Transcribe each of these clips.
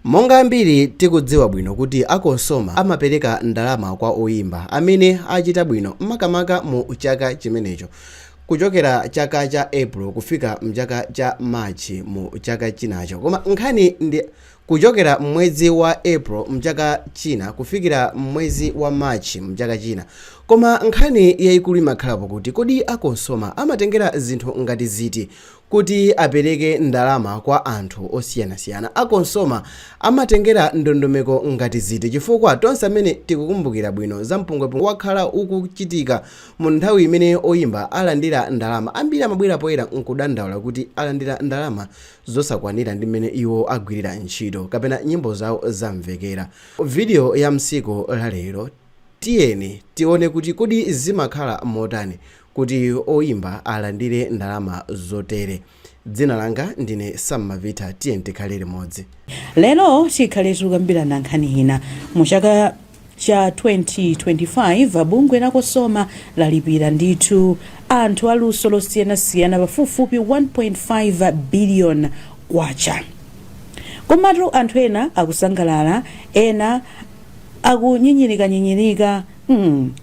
Monga ambiri tikudziwa bwino kuti a Cosoma amapereka ndalama kwa Oimba amene achita bwino makamaka mu chaka chimenecho. Kuchokera chaka cha April kufika mchaka cha March mu chaka chinacho. Koma nkhani ndi kuchokera mwezi wa April mchaka china kufikira mwezi wa March mchaka china. Koma nkhani yayikulu imakhalapo kuti kodi a Cosoma amatengera zinthu ngati ziti kuti apereke ndalama kwa anthu osiyanasiyana. A Cosoma amatengera ndondomeko ngati ziti chifukwa tonse amene tikukumbukira bwino za mpungwepungwe wakhala ukuchitika mu nthawi imene Oimba alandira ndalama. Ambiri amabwera poyera nkudandaula kuti alandira ndalama zosakwanira ndi mmene iwo agwirira ntchito kapena nyimbo zawo zamvekera. Video ya msiku la lero tiyeni tione kuti kodi zimakhala motani kuti Oimba alandire ndalama zotere. Dzina langa ndine Sammavita, tiyeni tikhale limodzi. Lero tikhale tikukambirana nkhani ina. Mu chaka cha 2025 bungwe la Cosoma lalipira ndithu anthu aluso losiyanasiyana pafupifupi 1.5 billion kwacha. Komatu anthu ena akusangalala, ena akunyinyirika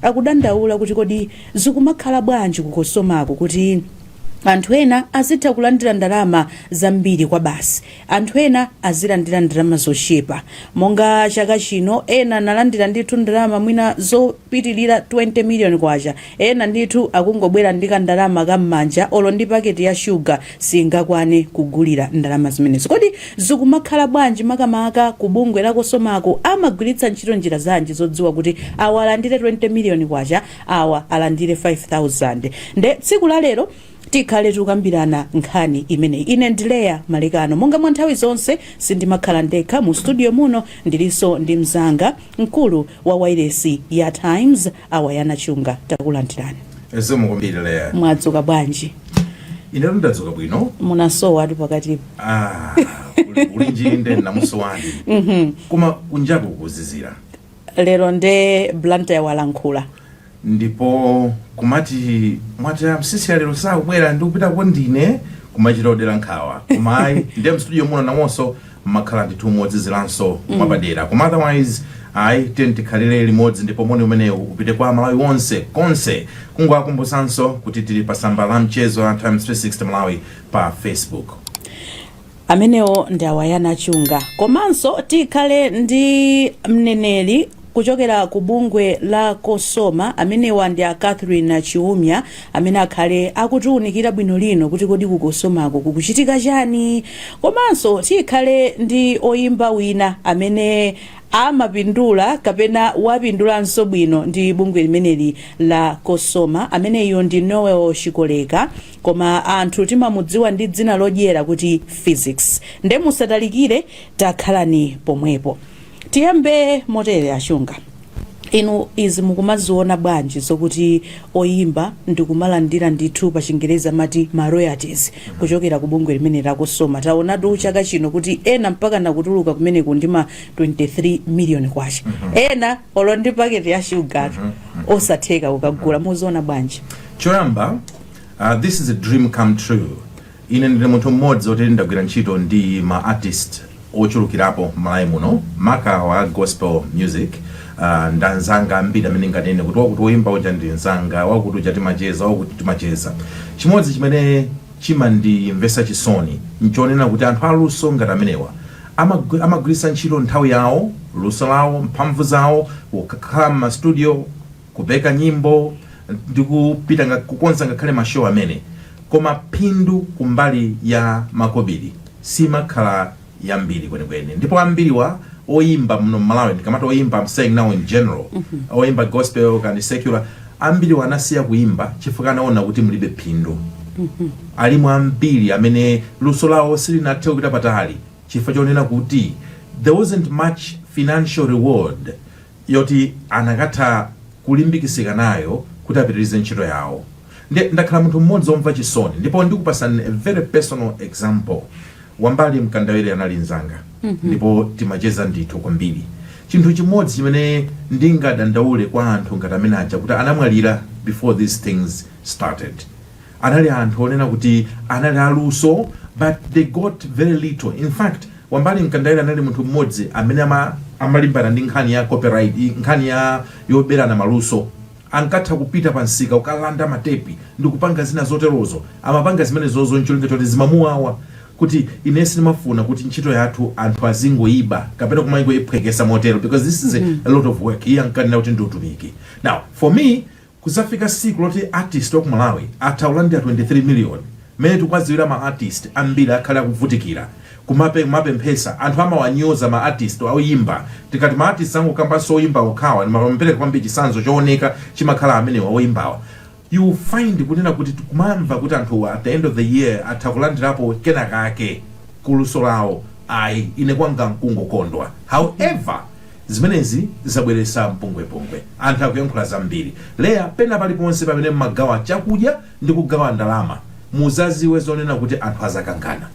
akudandaula kuti kodi zikumakhala bwanji ku Cosomako kuti anthu ena azitha kulandira ndalama zambiri kwa basi, anthu ena azilandira ndalama zochepa. Monga chaka chino ena analandira ndithu ndalama mwina zopitilira 20 million kwacha, ena ndithu akungobwera ndi ndalama kam'manja olo ndi paketi ya sugar singakwane kugulira ndalama zimenezo. Kodi zikumakhala bwanji makamaka ku bungwe la Cosomako amagwiritsa ntchito njira zanji zodziwa kuti awa alandire 20 million kwacha, awa alandire 5,000. Nde tsiku la lero tikhale tikukambirana nkhani imene. Ine ndileya malekano, monga mwa nthawi zonse sindimakhala ndekha mu studio muno, ndilinso ndi mzanga mkulu wa wailesi ya Times Awayana Chunga. Takulandirani. Ezomukumbira leya. Mwadzuka bwanji? Ine ndadzuka bwino. Munasowa atu pakati. Ulinjinde namusowandi. Koma kunjaku kuzizira. Lero nde blanta ya walankhula. Ndipo kumati mwata msisi ya lero saa kubwera ndi kupita kwa ndine kumachitodera nkhawa. Kumayi ndi mstudio muno namonso makhala ndithu umodzi zilanso mwapadera. Koma otherwise tikhalire limodzi ndipo moni umene upite kwa Malawi wonse konse. Kungwakumbusanso kuti tili pa samba la mchezo la Times 360 Malawi pa Facebook. Amenewo ndi Awayana Chunga. Komanso tikhale ndi mneneri kuchokera ku bungwe la Cosoma amenewa ndi a Catherine Chiumya amene akhale akutiunikira bwino lino kuti kodi ku Cosomako kukuchitika chani. Komanso tikhale ndi Oimba wina amene amapindula kapena wapindulanso bwino ndi bungwe limeneli la Cosoma, ameneyo ndi Noel Shikoleka, koma anthu timamudziwa ndi dzina lodyera kuti Physics. Nde musatalikire, takhalani pomwepo. Tiyambe motere Achunga. Inu izi mukumaziona bwanji zokuti Oimba ndikumalandira ndithu pa Chingereza mati ma royalties kuchokera ku bungwe limene la Cosoma. Taonatu chaka chino kuti ena mpaka nakutuluka kumene kundima 23 million kwacha. Ena olo ndi paketi ya sugar osatheka ukagula. Muziona bwanji? Choyamba, this is a dream come true. Ine ndine munthu mmodzi oti ndagwira ntchito ndi ma artist ochulukirapo Malawi muno, maka wa gospel music. Ndanzanga ambiri amene nganene kuti wakuti Oimba uja ndi nzanga, wakuti uja timacheza, wakuti timacheza. Chimodzi chimene chimandimvesa chisoni nchonena kuti anthu aluso ngati amenewa amagwiritsa ntchito nthawi yawo, luso lawo, mphamvu zawo, kukhala ma studio, kupeka nyimbo, ndi kupita kukonza ngakhale ma show amene. Koma phindu kumbali ya makobiri simakhala yambiri kwenikweni. Ndipo ambiriwa Oimba muno Malawi, ndikamata Oimba, I'm saying now in general, Oimba gospel kandi secular, ambiriwa anasiya kuimba chifukwa anaona kuti mulibe phindu. Alimu ambiri amene luso lawo silinathe kupita patali chifukwa chonena kuti there wasn't much financial reward yoti anakatha kulimbikisika nayo kuti apitirize ntchito yawo. Ndakhala munthu mmodzi omva chisoni, ndipo ndikupasani a very personal example. Wambali mkandawire anali nzanga, ndipo timacheza ndithu kwambiri. Chinthu chimodzi chimene ndingadandaule kwa anthu ngati amene aja kuti anamwalira before these things started. Anali anthu onena kuti anali aluso, but they got very little. In fact, Wambali Mkandaira anali munthu mmodzi amene amalimbana ndi nkhani ya copyright, nkhani ya yobera na maluso. Ankatha kupita pansika ukalanda matepi ndi kupanga zina zoterozo. Amapanga zimene zozo ncholinga choti zimamuwawa kuti inesi nimafuna kuti ntchito yathu anthu azingoiba kapena kumango iphwekesa motero, because this is a lot of work. Iye ankanena kuti ndiutumiki. Now for me kuzafika siku loti artist of Malawi ataulandira 23 million mene tukwaziwira ma artist ambiri akhala kuvutikira kumape mpesa anthu amawanyoza ma artist Oimba. Tikati ma artist sangu kamba so Oimba okawa nimapampereka kwambiri chisanzo chooneka chimakhala amene Oimbawa. You find kunena kuti kumamva kuti anthu at the end of the year atakulandirapo kena kake kuluso lawo ai ine kwanga mkungokondwa. However zimenezi zabweresa mpungwepungwe anthu akuyankhula zambiri leya pena paliponse pamene mmagawa chakudya ndi kugawa ndalama muzaziwe zonena kuti anthu azakangana.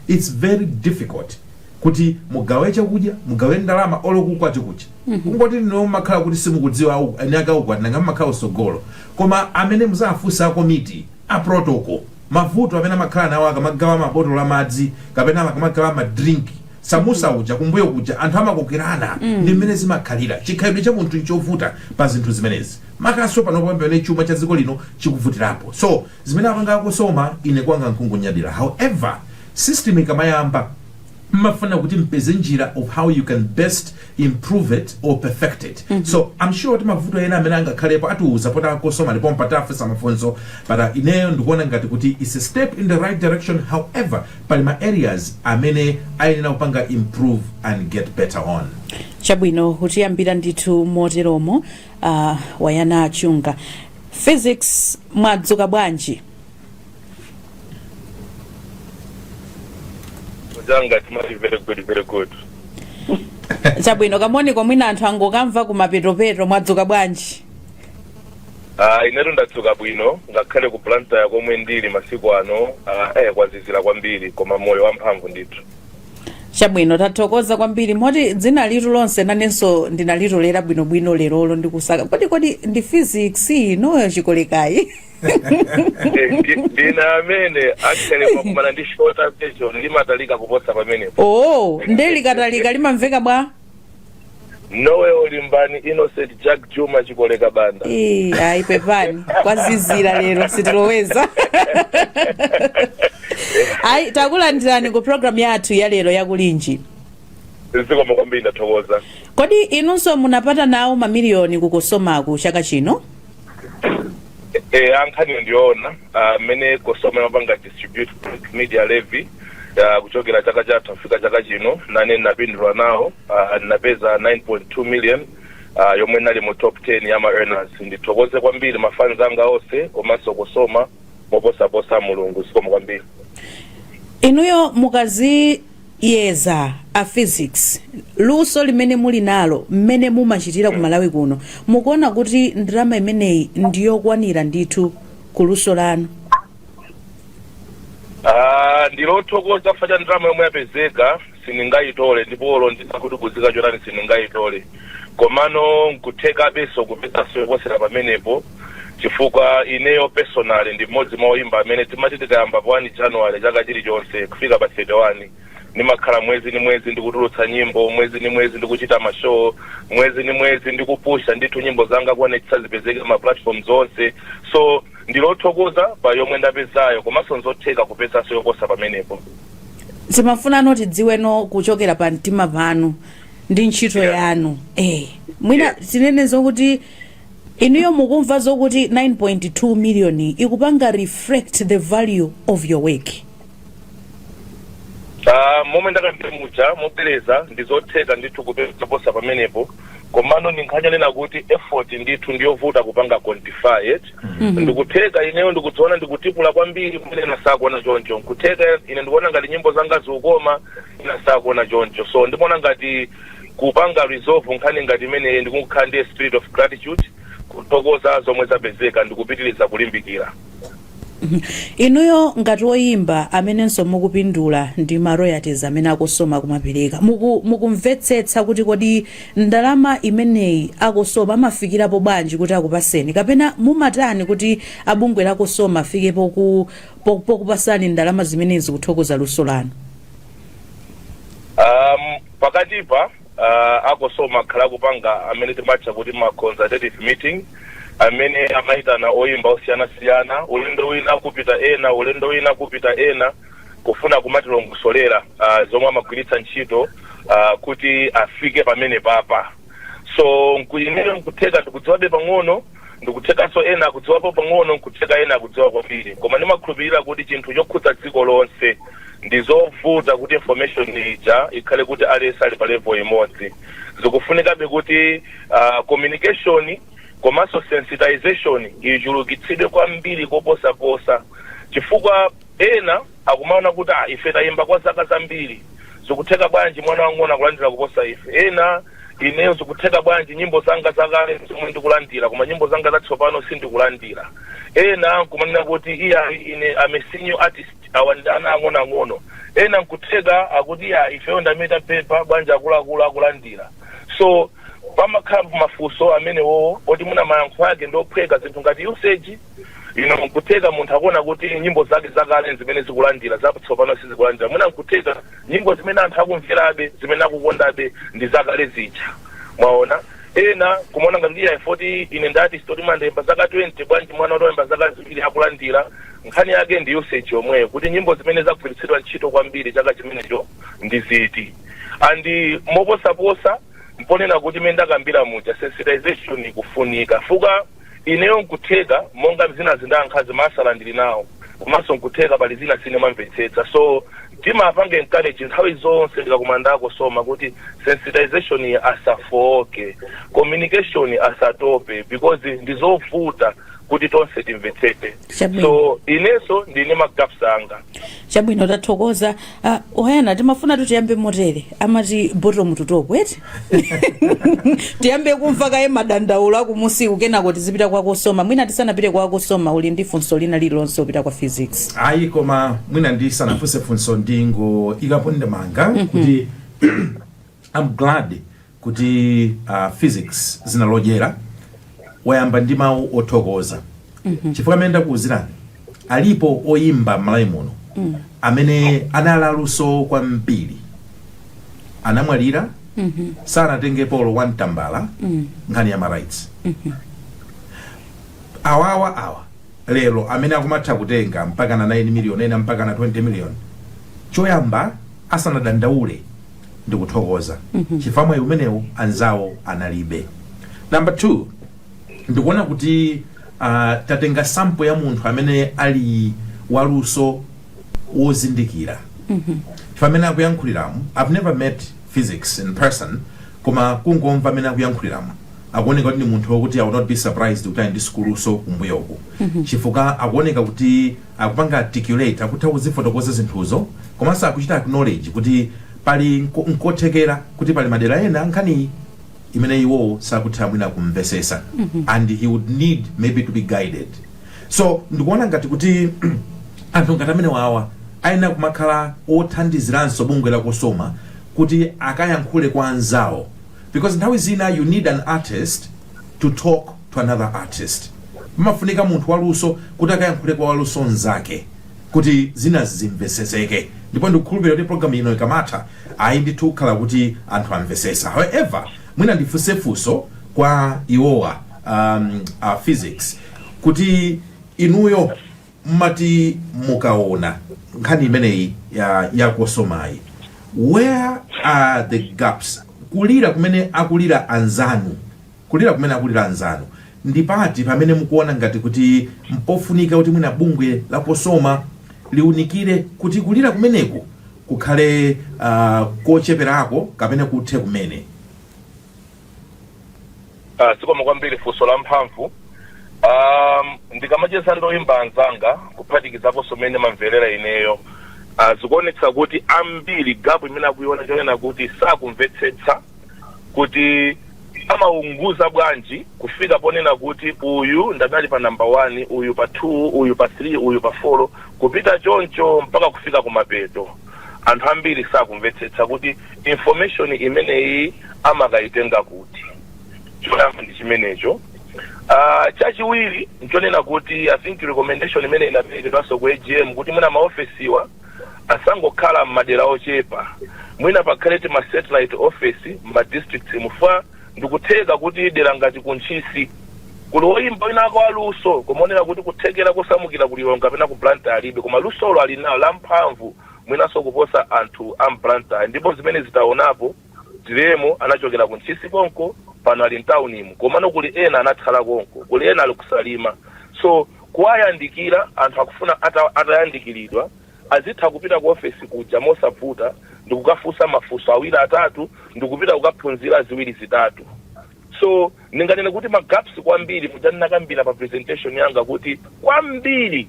It's very difficult kuti mugawe chakudya mugawe ndalama olokukwati kucha kungoti no makhala kuti simukudziwa au anyaka ukwati nanga makhala sogolo koma amene muzafusa komiti a protocol mavuto amene makhala nawo akamagawa mabotolo la madzi kapena akamagawa ma drink samusa uja kumbuyo kuja anthu amakokerana ndi mmene zimakhalira chikhalidwe cha munthu chovuta pa zinthu zimenezi makaso pano pamene chuma cha dziko lino chikuvutirapo. So zimene apanga Cosoma ine kwanga nkungunyadira. However system ikamayamba mmafuna kuti mpeze njira of how you can best improve it or perfect it. So I'm sure kuti mavuto ena amene angakhalepo atiuza pota Cosoma ndipo mpatafusa mafunso but ineyo ndikuona ngati kuti it's a step in the right direction. However pali ma areas amene ayenera kupanga improve and get better on. Chabwino kuti yambira ndithu moteromo Wayana Achunga. Physics mwadzuka bwanji? Very good. Chabwino kamoni komwina anthu angokamva kumapetopetro mwadzuka bwanji? Inetu ndadzuka bwino ngakhale ku planta yakomwe ndili masiku ano kwazizira kwambiri koma moyo wamphamvu ndithu. Chabwino tathokoza kwambiri moti dzina litu lonse nanenso ndinalitolera bwinobwino lerolo ndikusaka kodi ndi physics inoyo chikolekayi. Ndina amene actually kwakumana ndi short attention limatalika kuposa pamenepo. Oh ndelikatalika limamveka bwa nowe olimbani Innocent Jack Juma chikoleka banda. Ayi pepani kwazizira lero sitiloweza. Ayi takulandirani ku program yathu ya lero yakulinji. Ziko makwambiri ndathokoza. Kodi inunso munapata nawo mamiliyoni ku Cosoma ku chaka chino? Ankhani ndiona mene Cosoma mapanga distribute media levy kuchokera chaka chathu kufika chaka chino nane napindula nawo napeza 9.2 million yomwe nali mu top 10 ya ma earners. Ndithokoze kwambiri mafans anga onse komanso Cosoma moposaposa mulungu ziko kwambiri. Inuyo mukazi yeza a physics luso limene muli nalo mmene mumachitira ku Malawi kuno mukuona kuti ndalama imeneyi ndiyokwanira ndithu ku luso lanu? Ndilothokoza kufa cha ndalama yomwe yapezeka siningayitole ndipo ndisakuti kuzika chotani siningayitole komano nkutheka beso kupeza soposera pamenepo chifukwa ineyo personal ndi mmodzi mwa Oimba amene timati tikayamba pa 1 January chaka chilichonse kufika pa 31 nimakhala mwezi ni mwezi ndikutulutsa nyimbo mwezi ni mwezi ndikuchita mashow mwezi ni mwezi ndikupusha ndithu nyimbo zanga kuonetsa zipezeke ma platforms onse. So ndilothokoza pa yomwe ndapezayo komanso nzotheka kupeza soyoposa pamenepo. Timafuna noti dziweno kuchokera pa mtima panu ndi ntchito yanu mwina tinene zokuti inuyo mukumva zokuti 9.2 million ikupanga reflect the value of your work. Moment ndakampemucha mopeleza ndizotheka ndithu kupeza posa pamenepo komano ninkhanya nena kuti effort ndithu ndiyovuta kupanga quantify it. Ndikutheka ineyo ndikudziona ndikutipula kwambiri kumene nasakuona choncho nkutheka ine ndikuona ngati nyimbo zanga zikukoma inasakuona choncho. So ndikuona ngati kupanga resolve nkhani ngati imene ndikukhala ndi spirit of gratitude kuthokoza zomwe zapezeka ndikupitiriza kulimbikira. Inuyo ngati Oimba amenenso mukupindula ndi ma royalties amene Cosoma kumapereka mukumvetsetsa kuti kodi ndalama imeneyi Cosoma amafikirapo bwanji kuti akupaseni kapena mumatani kuti abungwe la Cosoma afikepo pokupasani ndalama zimenezi kuthokoza luso lanu? pakatipa akosoma khala kupanga amene timatcha kuti ma consultative meeting amene amaitana Oimba osiyana-siyana, ulendo wina kupita ena, ulendo wina kupita ena, kufuna kumatilongosolera zomwe amagwiritsa ntchito kuti afike pamene papa. So nkuyineyo nkutheka ndikudziwabe pang'ono, ndikuthekanso ena akudziwapo pang'ono, nkutheka ena akudziwa kwambiri. Koma ndimakhulupirira kuti chinthu chokhudza dziko lonse ndizovuta kuti information ija ikhale kuti aliyense ali pa level imodzi. Zikufunikabe kuti communication komanso sensitization ichulukitsidwe kwambiri koposaposa, chifukwa ena akumaona kuti ife tayimba kwa zaka zambiri, zikutheka bwanji mwana wang'ono akulandira kuposa ife. Ena ineyo zikutheka bwanji nyimbo zanga zakale zomwe ndikulandira koma nyimbo zanga zatsopano sindikulandira. Ena nkumanena kuti ine ame senior artist awandana ang'ono. Ena nkutheka akuti ifeyo ndameta pepa bwanji akuluakulu akulandira. So pamakhala mafunso amene wowo oti muna mayankho ake ndophweka zinthu ngati usage nkutheka munthu akuona kuti nyimbo zake zakale zimene zikulandira zatsopano sizikulandira. Muna nkutheka nyimbo zimene anthu akumverabe zimene akukondabe ndi zakale zija. Mwaona ena kumaona ngati foti ine ndati story mandemba zaka 20 bwanji mwana otoyemba zaka ziwiri akulandira. Nkhani yake ndi usage yomweyo kuti nyimbo zimene zakugwiritsidwa ntchito kwambiri chaka chimenecho ndi ziti. Andi moposaposa mponena kuti menda kambira muja sensitization ikufunika. Fuka ineyo nkutheka monga zina zindankhazi masala ndili nawo komanso nkutheka pali zina sinemamvetsetsa. So timapanga encourage nthawi zonse ndikakumandako soma kuti sensitization asafoke, communication asatope, because ndizovuta kuti tonse timvetsete. So ineso ndine magaps anga. Chabwino tathokoza. Oyana timafuna tiyambe motere amati bottom to top wet. Tiyambe kumva kaye madandaulo akumusiku kenako tizipita kwa Cosoma. Mwina tisanapite kwa Cosoma uli ndi funso lina lilonse upita kwa physics. Ayi koma mwina ndisanafunse funso ndingo ikaponde manga kuti I'm glad kuti physics zinalojera wayamba ndi mawu othokoza. Chifukwa amene kuuzirani alipo Oimba m'Malawi muno amene analaluso kwambiri, anamwalira sanatenge polo wantambala nkhani ya ma rights. Awa lero amene akumatha kutenga mpaka na 9 million ena mpaka na 20 million, choyamba asanadandaule ndikuthokoza chifukwa mwayi umenewu anzawo analibe. Number 2, ndikuona kuti tatenga sample ya munthu amene ali waluso wozindikira. Chifukwa amene akuyankhuliramu, I've never met physics in person, koma kungomva amene akuyankhuliramu akuoneka kuti ni munthu wokuti I will not be surprised kuti ali ndi sukuluso kumbuyoku. Chifukwa akuoneka kuti akupanga articulate, akutha kuzifotokoza zinthuzo komanso akuchita acknowledge kuti pali nkothekera kuti pali madera ena nkhani imene iwo sakutha mwina kumvesesa and he would need maybe to be guided. So ndikuona ngati kuti anthu ngati amene wawa aina kumakhala othandiziranso bungwe la Cosoma kuti akayankhule kwa anzawo, because nthawi zina you need an artist to talk to another artist. Mafunika munthu waluso kuti akayankhule kwa waluso nzake kuti zina zimveseseke. Ndipo ndikukhulupirira kuti program ino ikamatha ayi ndithu khala kuti anthu amvesesa. However, mwina ndifunse funso kwa iwowa physics kuti inuyo mmati mukaona nkhani imeneyi ya Cosomayi, where are the gaps? Kulira kumene akulira anzanu, ndipati pamene mukuona ngati kuti mpofunika kuti mwina bungwe la Cosoma liunikire kuti kulira kumeneko kukhale kocheperako kapena kuthe kumene? Sikoma kwambiri funso la mphamvu. Ndikamacheza ndi Oimba anzanga kuphatikizapo somene mamverera ineyo, zikuonetsa kuti ambiri gapu imene akuiona chonena kuti sakumvetsetsa kuti amaunguza bwanji kufika ponena kuti uyu ndadali pa number 1, uyu pa 2, uyu pa 3, uyu pa 4, kupita choncho mpaka kufika kumapeto. Anthu ambiri sakumvetsetsa kuti information imeneyi amakayitenga kuti. Choyamba ndi chimenecho. Chachiwiri nchonena kuti I think recommendation imene inaperekedwanso ku AGM kuti muna maofesiwa asangokhala m'madera ochepa mwina pakhale ma satellite office ma districts mufa ndikutheka kuti dera ngati kunchisi kuli Oimba winako aluso kumonera kuti kuthekera kusamukira kulilonga kapena ku Blantyre alibe koma lusolo ali nawo lamphamvu mwinaso kuposa anthu a Blantyre ndipo zimene zitaonapo tiremo anachokera kunchisi konko pano ali mtaunimo komano kuli ena anathala konko kuli ena ali kusalima so kuwayandikira anthu akufuna atayandikiridwa azitha kupita ku office kuja mosavuta ndikukafunsa mafunso awiri atatu ndikupita kukaphunzira ziwiri zitatu so ninganene kuti magaps kwambiri mujanakambira pa presentation yanga kuti kwambiri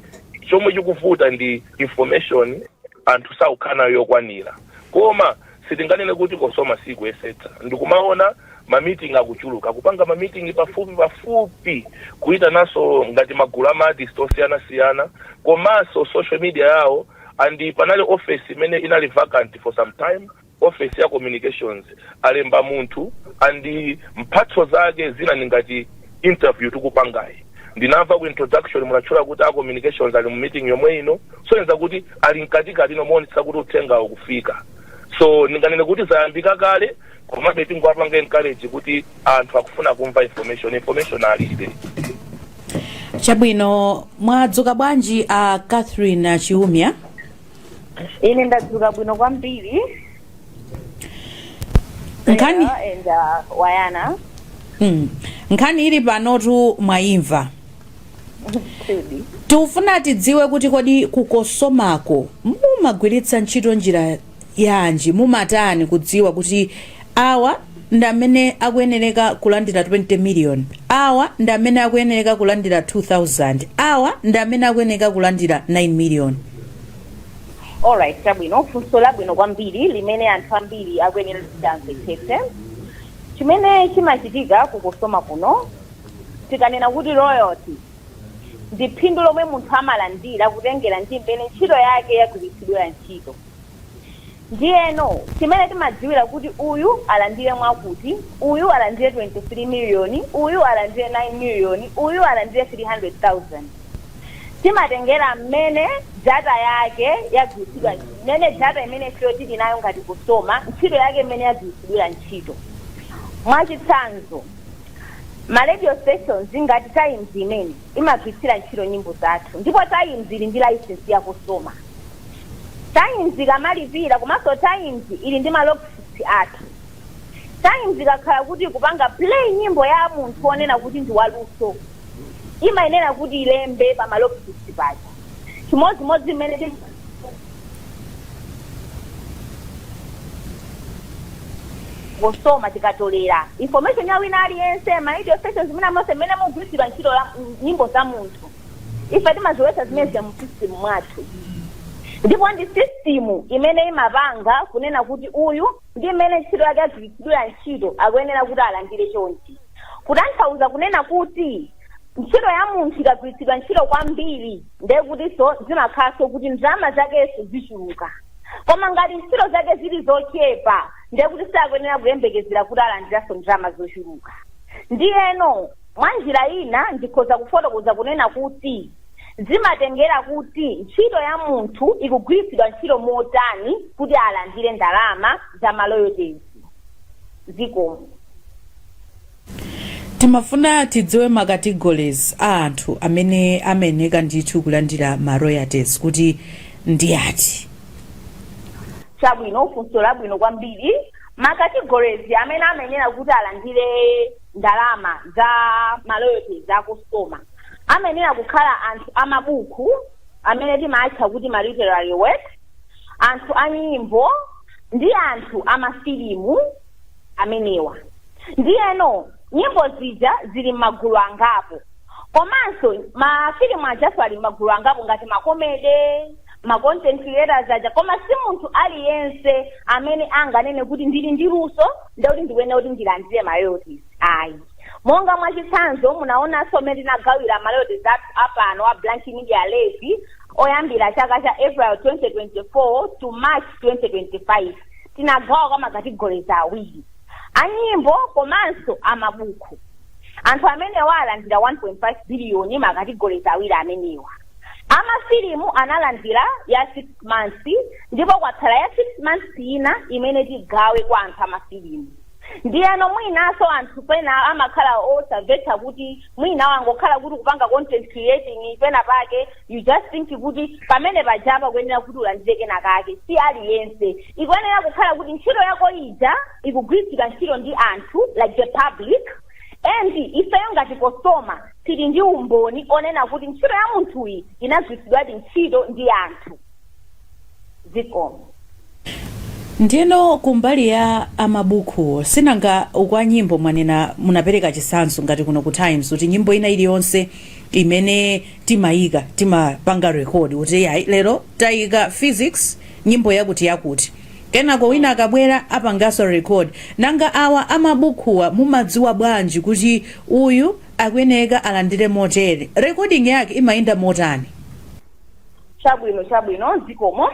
chomwe chikuvuta ndi information anthu saukhala yokwanira koma sitinganene kuti Cosoma sikuyesetsa ndikumaona ma meeting akuchuluka kupanga ma meeting pafupi kuita naso ngati magulu amadist osiyana komanso social media yawo andi panali office imene inali vacant for some time office ya communications alemba munthu andi mphatso zake zina ngati interview tukupangayi ndinamva ku introduction munachula kuti a communications ali mu meeting yomwe ino so yenza kuti ali mkatikati nomonetsa kuti uthenga ukufika so ninganene kuti zayambika kale koma beti ngwapanga encourage kuti anthu akufuna kumva information alibe chabwino mwadzuka bwanji a Catherine Chiumya ine ndadzuka bwino kwambiri nkhani wayana nkhani ili panotu mwaimva tufuna tidziwe kuti kodi ku Cosomako mumagwiritsa ntchito njira yanji mumatani kudziwa kuti awa ndi amene akuyenereka kulandira 20 million awa ndi amene akuyenereka kulandira 2000 awa ndi amene akuyenereka kulandira 9 million alright chabwino funso labwino kwambiri limene anthu ambiri akuyenera kudanzekete chimene chimachitika ku Cosoma kuno tikanena kuti royalty ndi phindu lomwe munthu amalandira kutengera ndi mmene ntchito yake yagwiritsidwira ntchito ndiyeno chimene timadziwira kuti uyu alandire mwakuti uyu alandire 23 million uyu alandire 9 million uyu alandire 300,000 timatengera mmene data yake yagwiritsidwa mmene data imene fiyo tili nayo ngati Cosoma ntchito yake mmene yagwiritsidwira ntchito mwachitsanzo ma radio stations ngati Times imene imagwiritsira ntchito nyimbo zathu ndipo Times ili ndi license ya Cosoma Times kamalipira komanso Times ili ndi malogisi athu Times kakhala kuti kupanga play nyimbo ya munthu onena kuti ndi waluso imayenera kuti ilembe pa malogisi paja chimodzimodzi mmene Cosoma tikatolera information ya wina aliyense ma radio stations zimene mose mmene mugwiritsidwa ntchito nyimbo za munthu ife timaziwetsa zimene za mu system mwathu ndipo ndi system imene imapanga kunena kuti uyu ndi mmene ntchito yake yagwiritsidwira ntchito akuyenera kuti alandire chonchi kutanthauza kunena kuti ntchito ya munthu ikagwiritsidwa ntchito kwambiri ndiye kuti so zimakhalanso kuti ndalama zakenso zichuluka koma ngati ntchito zake zili zochepa ndiye kuti sakuyenera kuyembekezera kuti alandiranso ndalama zochuluka ndiyeno mwa njira ina ndikhoza kufotokoza kunena kuti zimatengera kuti ntchito ya munthu ikugwiritsidwa ntchito motani kuti alandire ndalama za maloyalties zikomo timafuna tidziwe ma categories a anthu amene ameneka ndithu kulandira ma royalties kuti ndi ati chabwino funso labwino kwambiri ma categories amene amenera kuti alandire ndalama za maloyalties za Cosoma amenera kukhala anthu amabuku amene timatcha kuti ma literary work anthu anyimbo ndi anthu amafilimu amenewa ndiyeno nyimbo zija zili magulu angapo komanso mafilimu ajaso ali magulu angapo ngati makomede ma content creators aja koma si munthu aliyense amene anganene kuti ndili ndi luso ndikuti ndikuyenera kuti ndilandire ma royalties ayi monga mwachitsanzo munaonanso mmene tinagawira ma royalties apano wa Blank Media Levy oyambira chaka cha April 2024 to March 2025 tinagawa kwa makategorizi awiri anyimbo komanso amabuku anthu amene walandira 1.5 billion makategorizi awiri amenewa amafilimu analandira ya 6 months ndipo kwatsala ya 6 months ina imene tigawe kwa anthu amafilimu. Ndiyano mwinaso anthu pena amakhala osaveta kuti mwina wangokhala kuti kupanga content creating pena pake you just think kuti pamene pajapa kuyenera kuti ulandire kena kake si aliyense ikuyenera kukhala kuti ntchito yako ija ikugwiritsidwa ntchito ndi anthu like the public and ifeyo ngati Cosoma tili ndi umboni onena kuti ntchito ya munthuyi inagwiritsidwa ntchito ndi anthu zikomo. Ndiyeno kumbali ya amabuku sinanga ukwa nyimbo mwanena munapereka chisanzo ngati kuno ku Times kuti nyimbo ina iliyonse imene timapanga record kuti yayi lero tayika physics nyimbo yakuti kenako wina akabwera apangaso record nanga awa amabukuwa mumadziwa bwanji kuti uyu akuyeneka alandire motere recording yake imayenda motani? Chabwino zikomo.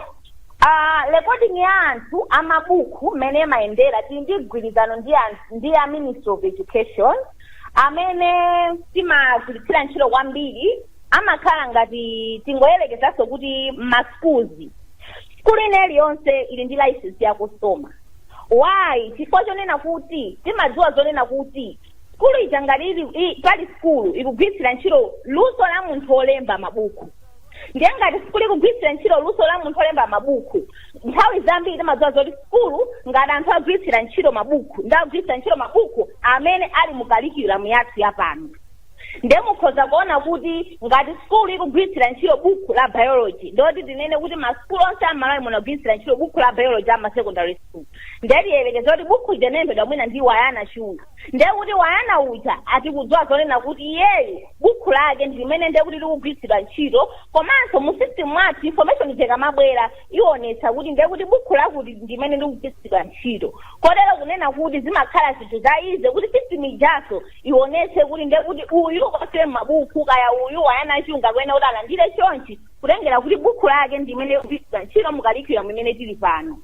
Recording ya anthu amabuku mene maendera tindi gwirizano ndi a Ministry of Education amene timagwiritsira ntchito kwambiri amakhala ngati tingoyerekezaso kuti schools skulu ine iliyonse ili ndi license ya Cosoma. Why? Chifukwa chonena kuti timadziwa zonena kuti skulu ija ngati pali skulu ikugwiritsira ntchito luso la munthu olemba mabuku. Ndiye ngati skulu ikugwiritsira ntchito luso la munthu olemba mabuku nthawi zambiri timadziwa zoti skulu ngati anthu agwiritsira ntchito mabuku ndagwiritsira ntchito mabuku amene ali mu curriculum yathu yapano. Ndiye mukhoza kuona kuti ngati skulu ikugwiritsira ntchito buku la biology ndoti tinene kuti maskulu onse amalawi munagwiritsira ntchito buku la biology ama secondary school. Ndiye tiyerekeza kuti buku lijenembedwa mwina ndi Wayana Chunga. Ndiye kuti Wayana uja atikudziwa zonena kuti iyeyo buku lake ndimene ndiye kuti likugwiritsidwa ntchito komanso mu system mwathu information ijeka mabwera ionetsa kuti ndiye kuti buku lakuti ndimene likugwiritsidwa ntchito. Kotero kunena kuti zimakhala zinthu za ize kuti system ijaso ionetse kuti ndiye kuti uyu kose mabuku kaya uyu Wayana Chunga kwena kuti alandire chonchi kutengera kuti buku lake ndimene likugwiritsidwa ntchito mu curriculum imene tili pano.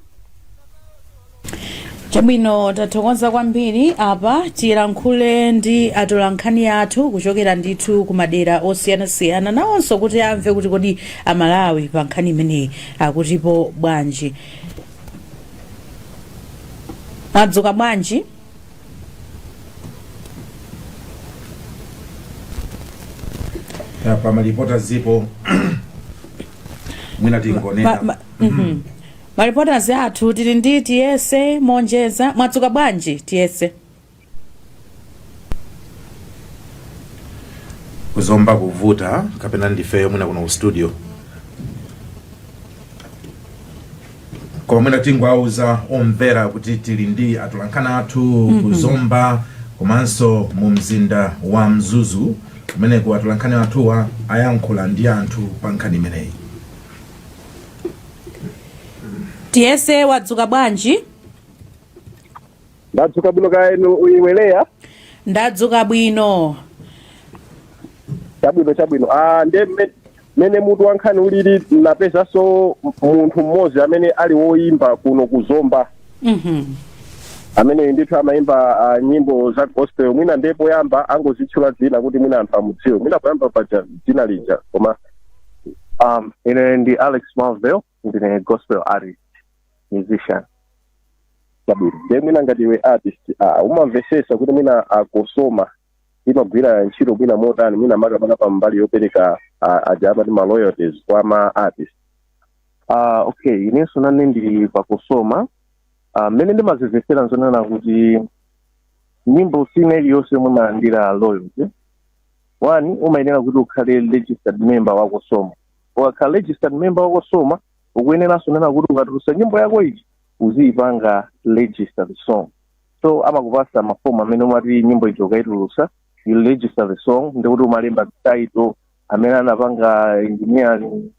Chabwino tathokoza kwambiri apa tilankhule ndi atolankhani athu kuchokera ndithu ku madera osiyanasiyana nawonso kuti amve kuti kodi amalawi pa nkhani imeneyi akutipo bwanji. Mwadzuka bwanji? Pa malipota zipo mwina tingonena Maripota athu tili ndi tiyese monjeza. Mwadzuka bwanji tiyese? kuzomba kuvuta kapena ndifeyo mwina kuno ku studio koma mwina tingwauza omvera kuti tili ndi atolankhani athu kuzomba komanso mu mzinda wa Mzuzu kumeneko atolankhani athuwa ayankhula ndi anthu pa nkhani imeneyi. Tiyese wadzuka bwanji? Ndadzuka bwino kaenu uyiweleya? Ndadzuka bwino. Chabwino. Nde mene mutu wankhani ulili napeza so munthu mmodzi amene ali woimba kuno kuzomba. Amene ndithu amaimba nyimbo za gospel mwina ndipo yamba angozitchula dzina kuti mwina anthu amudziwe. Mwina poyamba paja dzina lija koma ine ndi Alex Marvel ndine gospel artist. Musician. Chabwino. Nde mwina ngati iwe artist umamvesesa kuti mwina Cosoma imagwira ntchito mwina motani mwina makamaka pa mbali yopereka ajama ndi maloyalties kwa ma artist. Okay, inenso nane ndili pa Cosoma. Mmene ndimazivesera nzonena kuti nyimbo sina iliyonse mumalandira loyalty. One, umayenera kuti ukhale registered member wa Cosoma. Ukakhala registered member wa Cosoma ukuyeneranso nena kuti ukatulutsa nyimbo yako iyi uziyipanga registered song. So amakupasa mafomu amene umati nyimbo ijo ukaitulutsa you register the song ndikuti umalemba title amene anapanga engineering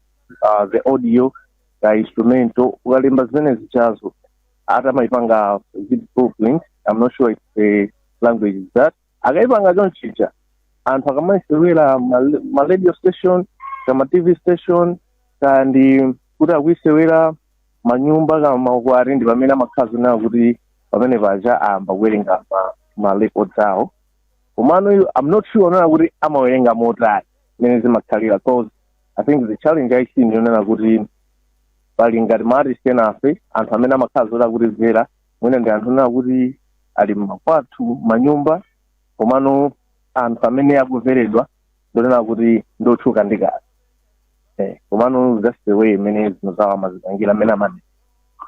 the audio the instrumental ukalemba zimene zichazo atamaipanga blueprint. I'm not sure if the language is that akaipanga chonchicha anthu akamaisewera ma radio station kama TV station kandi kuti akuisewera manyumba kama maukwati ndi pamene amakhazi nawo kuti pamene paja amba kuwerenga ma records awo. Komano I'm not sure nona kuti amawerenga motani mene zimakhalira cause I think the challenge I see ndionena kuti pali ngati maartist enafe anthu amene amakhala zoda kuti zera mwina ndi anthu onena kuti ali makwathu manyumba komano anthu amene akuveredwa ndionena kuti ndotchuka ndikati komano that's the way imene zino zawo amazipangira amene amati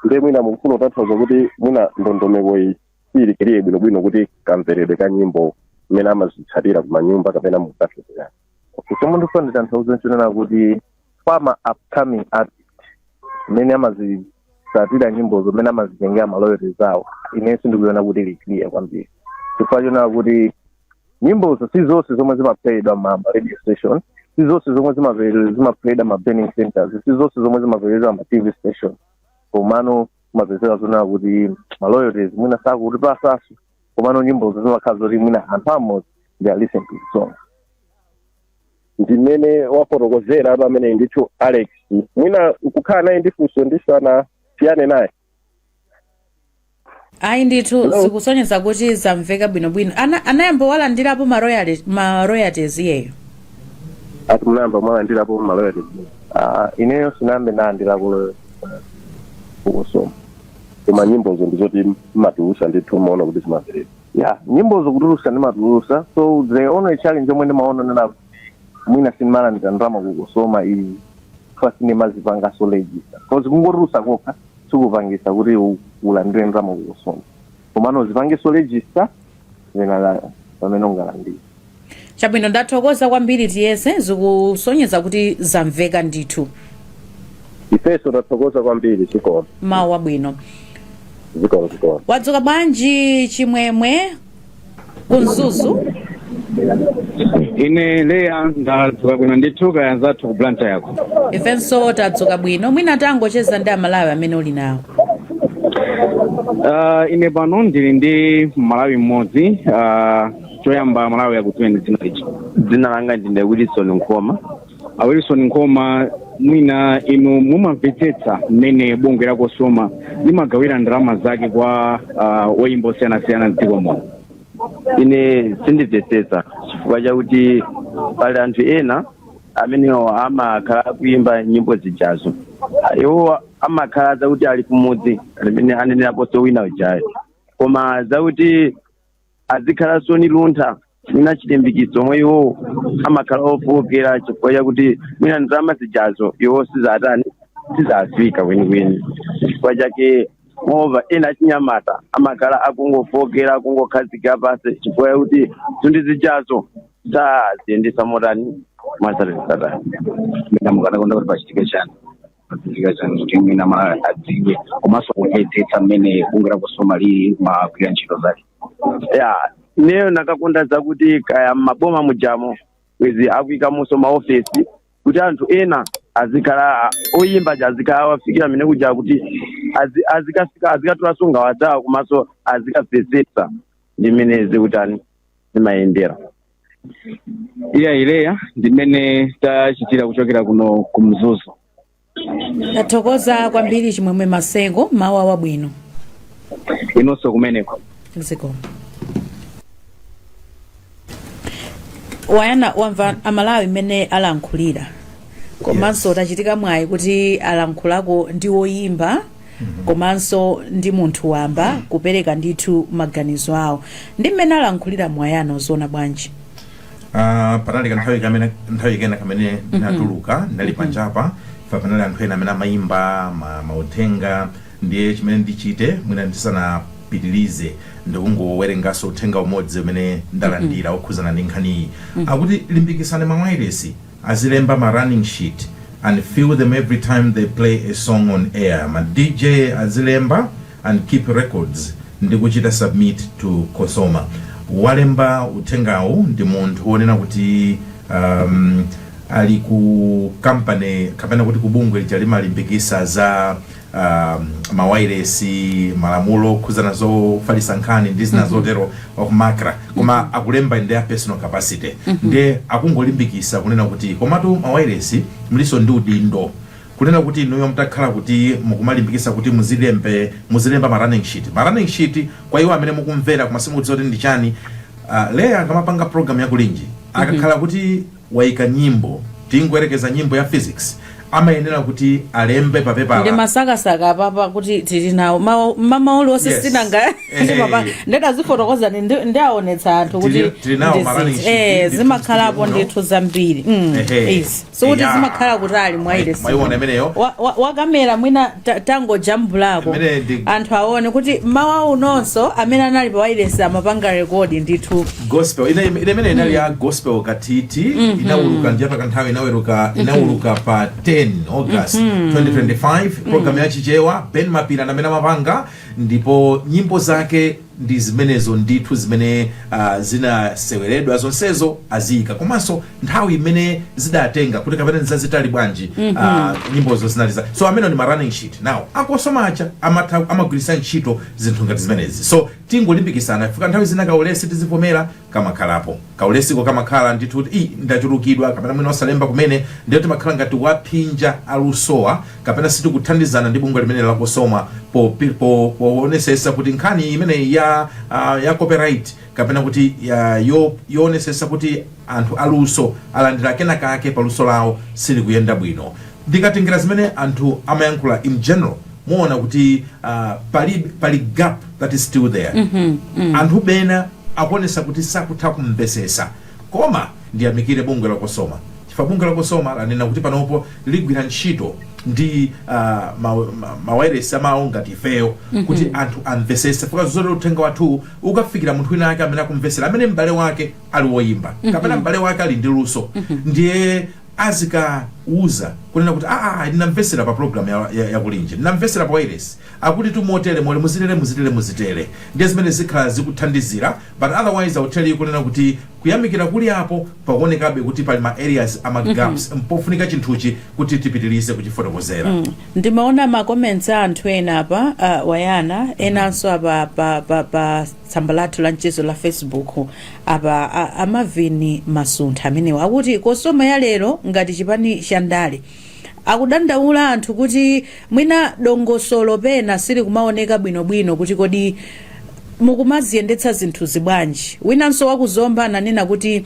nde mwina mukufuna utathoza kuti mwina ndondomeko iyi siyilikiriye bwinobwino kuti kamveredwe ka nyimbo mmene amazitsatira kumanyumba kapena mukathokozera chomwe ndifuna nditanthauze nchonena kuti fama upcoming artist mmene amazitsatira nyimbozo mmene amazitengera maloyalty zawo inenso ndikuona kuti ilikiriye kwambiri chifukwa chonena kuti nyimbozo si zonse zomwe zimaplayedwa ma radio station, si zonse zomwe zimaplayedwa ma burning centers, si zonse zomwe zimaplayedwa ma TV station komano kumapezeka zonena kuti maloyalties mwina sakuti pasaso komano nyimbozo zimakhala zoti mwina anthu amodzi they are listening to the songs. Ndimene wafotokozera aba amene ndicho Alex mwina ukukhala naye ndifunso ndisana siyane naye ayi ndithu zikusonyeza kuti zamveka bwinobwino anayamba walandirapo ma royalties yeyo ati munayamba mwalandirapo ma royalties ineyo sinambe nalandirapo Cosoma koma nyimbozo ndizoti matulusa ndithu maona kuti zimamveredwa nyimbozo kutulusa ndi matulusa so the only challenge omwe ndimaona nena mwina sinmalandira ndalama ku Cosoma iyi fasine mazipanga so register because kungotulusa kokha sikupangisa kuti ulandire ndalama ku Cosoma komano zipange so register zena pamene ungalandire. Chabwino ndathokoza kwambiri tiyese zikusonyeza kuti zamveka ndithu. Ifeso ndathokoza kwambiri chikolo. Mawa bwino. Zikolo. Wadzuka bwanji chimwemwe kunzuzu? Ine leya ndadzuka bwino ndithuka yanzathu ku planta yako. Ifenso tadzuka bwino mwina tangocheza ndi amalawi amene uli nawo. Ine pano ndili ndi Malawi mmodzi choyamba Malawi yakutweni dzina langa ndine Wilson Nkoma. Wilson Nkoma mwina inu mumamvetsetsa mmene bungwe la Cosoma limagawira ndalama zake kwa Oimba osiyanasiyana mdziko muno. Ine sindimvetsetsa chifukwa chakuti pali anthu ena amene amakhala kuimba nyimbo zijazo iwo amakhala zakuti ali kumudzi amene aneneraponso wina ujayo koma zakuti azikhala soni luntha mwina chilimbikiso omwe iwo amakhala ofukira chifukwa chakuti mwina ndalama zijazo iwo sizafika kwenikweni chifukwa chake mova ena chinyamata amakhala akungofokera akungokhazika pasi chifukwa chakuti zinthu zijazo ziyendesa motani mwazatani mina mukanakonda kuti pachitike chani kuti mwina Malawi adziwe komanso kumvetsetsa mmene bungwe la Cosoma limagwira ntchito zake. Ineyo nakakonda zakuti kaya maboma mujamo kwezi akuyikamonso maofesi kuti anthu ena azikhala oyimba azikhala awafikira mmene kuja kuti azikafika azikatulasunga wadzawo komanso azikapvetsetsa ndi mmene zikutani zimayendera. Ileya ndimene tachitira kuchokera kuno kumzuzu. Tathokoza kwambiri chimwemwe Masengo mawa wabwino. Inonso kumeneko. Ziko. Wayana wamva amalawi mmene alankhulira. Komanso tachitika mwayi kuti alankhulako ndi Oimba komanso ndi munthu wamba kupereka ndithu maganizo awo. Ndi mmene alankhulira mwayano zona bwanji. Panali nthawi kena kamene natuluka ndali panjapa panali anthu ena amene amayimba mauthenga ndiye chimene ndichite mwina ndisanapitirize ndikungowerengaso uthenga umodzi umene ndalandira okhuzana ndi nkhaniyi akuti limbikisane mawayilesi azilemba ma running sheet and fill them every time they play a song on air. Ma DJ azilemba and keep records ndikuchita submit to Cosoma. Walemba uthengawo ndi munthu wonena kuti ali ku company kapena kuti kubungwe lija limalimbikisa za mawayilesi malamulo khuzana zofalisa nkhani ndi zina zotero okumakra koma akulemba in their personal capacity ndiye akungolimbikisa kunena kuti komatu mawayilesi muliso ndi udindo kunena kuti inuyo mtakhala kuti mukumalimbikisa kuti muzilemba ma running sheet kwa iwo amene mukumvera kumasimu kuti ndi chani leya akamapanga program yakulinji akakhala kuti waika nyimbo tingoyerekeza nyimbo ya physics amayenera kuti alembe papepala ndi masakasaka papa kuti tili nawo mamaulu onse Yes. sitinanga ndetazifotokoza ndiaonetsa anthu kuti tili nawo marani zimakhalapo ndithu zambiri so kuti zimakhala kutali mwailesi mwayiona imeneyo wakamera mwina tangojambulako anthu aone kuti mawu nonso amene anali pa wailesi amapanga rekodi ndithu gospel imene inali ya gospel katiti inauluka ndiyapa kanthawi inauluka pa 10 August 2025 program ya chichewa Ben Mapira na mena mapanga ndipo nyimbo zake ndi zimenezo ndithu zimene zinaseweredwa zonsezo aziyika komanso nthawi imene zidatenga kuti kapena zazitali bwanji nyimbozo zinaliza so amene ndi running sheet now akosomacha amagwirisa ntchito zinthu ngati zimenezi so tingolimbikisana fika nthawi zina kaulesi tizivomera kamakhalapo kaulesiko kamakhala ndithu kuti ndachulukidwa kapena mwina osalemba kumene ndiyo timakhala ngati waphinja alusowa kapena sitikuthandizana ndi bungwe limene la Cosoma poonetsetsa kuti nkhani imene ya copyright kapena kuti yoonetsetsa kuti anthu aluso alandira kenaka ake paluso lawo sili kuyenda bwino ndikatingira zimene anthu amayankhula in general muona kuti pali gap that is still there anthu bena akuonesa kuti sakutha kumvesesa koma ndiyamikire bungwe la Cosoma chifukwa bungwe la Cosoma lanena kuti panopo ligwira ntchito ndi mawayilesi amawo ngati ifeyo kuti anthu amvesese fuka zozolera uthenga wathu ukafikira munthu wina ake amene akumvesera amene m'bale wake ali woyimba kapena m'bale wake ali ndi luso ndiye azikauza kunena kuti ndinamvesera pa program ya kulinje ndinamvesera pa wireless akuti tumotere mole muzitere ndiye zimene zikhala zikuthandizira but otherwise I will tell you kunena kuti kuyamikira kuli apo pakuonekabe kuti pali ma areas ama gaps mpofunika chinthuchi kuti tipitirize kuchifotokozera ndimaona ma comments a anthu ena apa wayana enanso apa pa tsamba lathu la mchezo la Facebook apa amavini masuntha amenewa akuti Cosoma ya lero ngati chipani cha ndale akudandaula anthu kuti mwina dongosolo pena sili kumaoneka bwinobwino kuti kodi mukumaziyendetsa zinthu zibwanji winanso wakuzomba ananena kuti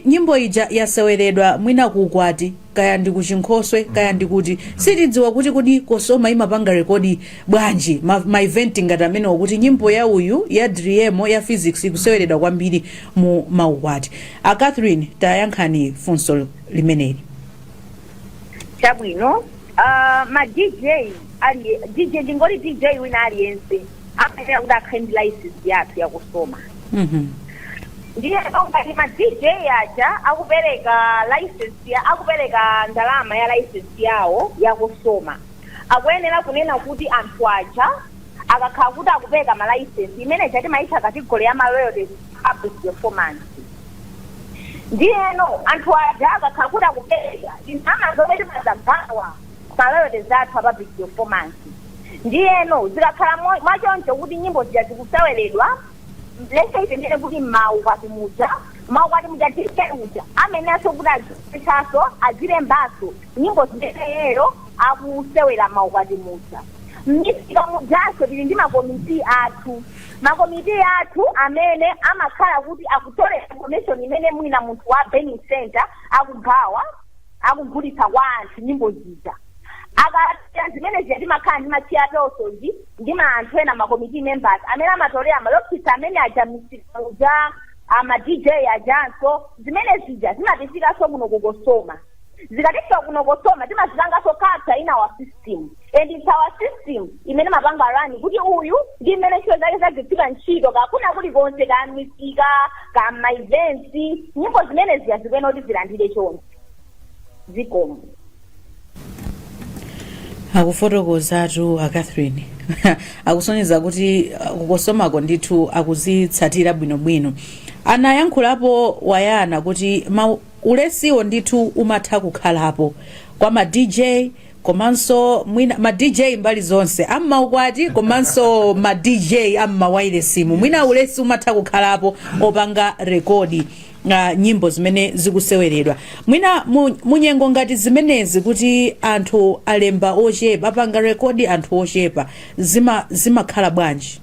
nyimbo ija yaseweredwa mwina kukwati kaya ndi kuchinkhoswe kaya ndi kuti sitidziwa kuti kodi Cosoma imapanga rekodi bwanji ma event ngati amene kuti nyimbo ya uyu ya Ndalama ya physics ikuseweredwa kwambiri mu maukwati Catherine tayankhani funso limeneli chabwino ma DJ ndingoli DJ wina aliyense amene akuda kind license yathu ya Cosoma ndiye ngati ma DJ aja akupereka license akupereka ndalama ya license yawo ya Cosoma akuyenera kunena kuti anthu aja akakhala kuti akupereka ma license imene chati maitha kategori ya ma royalties public performance ndiyeno anthu aja akakhala kuti akupereka ndalama zomwe timazagawa ma royalties athu a public performance ndiyeno zikakhala mwachoncho kuti nyimbo zija zikuseweredwa lese itendere kuti maukwati muja tikuuja amene aso kuti azisaso azilembaso nyimbo zimeneyo akusewera maukwati muja mmisika mujaso tili ndi makomiti athu amene amakhala kuti akutolera information imene mwina munthu wa burning center akugawa akugulitsa kwa anthu nyimbo zija akati zimene zija timakhala ndi machiatosozi ndi anthu ena makomiti members amene amatolera malokisa amene aja misika ama DJ ajanso zimene zija zimatifikaso kuno ku Cosoma zikatifika kuno Cosoma timazipangaso capture in our system and it's our system imene mapanga rani kuti uyu ndi imene ntchito zake zagwiritsika ntchito kakuna kuli konse ka misika ka ma events nyimbo zimene zija zikuyenera kuti zilandire chonse zikomo akufotokozatu Catherine akusonyeza kuti kukosomako ndithu akuzitsatira bwinobwino anayankhulapo wayana kuti ulesiwo ndithu umatha kukhalapo kwa ma DJ komanso mwina ma DJ mbali zonse amaukwati komanso ma DJ amma wireless mwina ulesi umatha kukhalapo opanga rekodi nyimbo zimene zikuseweredwa mwina munyengo ngati zimenezi kuti anthu alemba ochepa apanga rekodi anthu ochepa zimakhala bwanji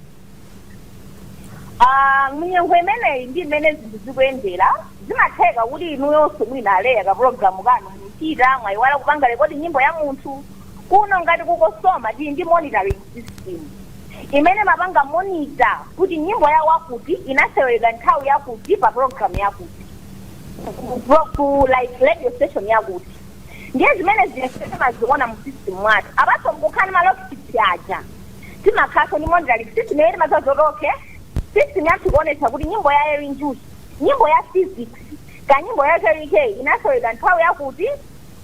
Munyengo imeneyi ndi imene zinthu zikuyendera zimatheka kuti inuyonso mwinaleya ka program kanu muchita mwayiwala kupanga rekodi nyimbo ya munthu kuno ngati kukosoma tili ndi monitoring system imene mapanga monitor kuti nyimbo ya wakuti inaseweka nthawi yakuti pa program yakuti ku like radio station yakuti ndiye zimene zimaziona mu system mwathu abaso mkukhani malokiti aja timakhaso ni monitoring system yeri mazazoroke system yathu kuonesa kuti nyimbo ya Erin Juice nyimbo ya physics ka nyimbo ya Terry K inaseweka nthawi yakuti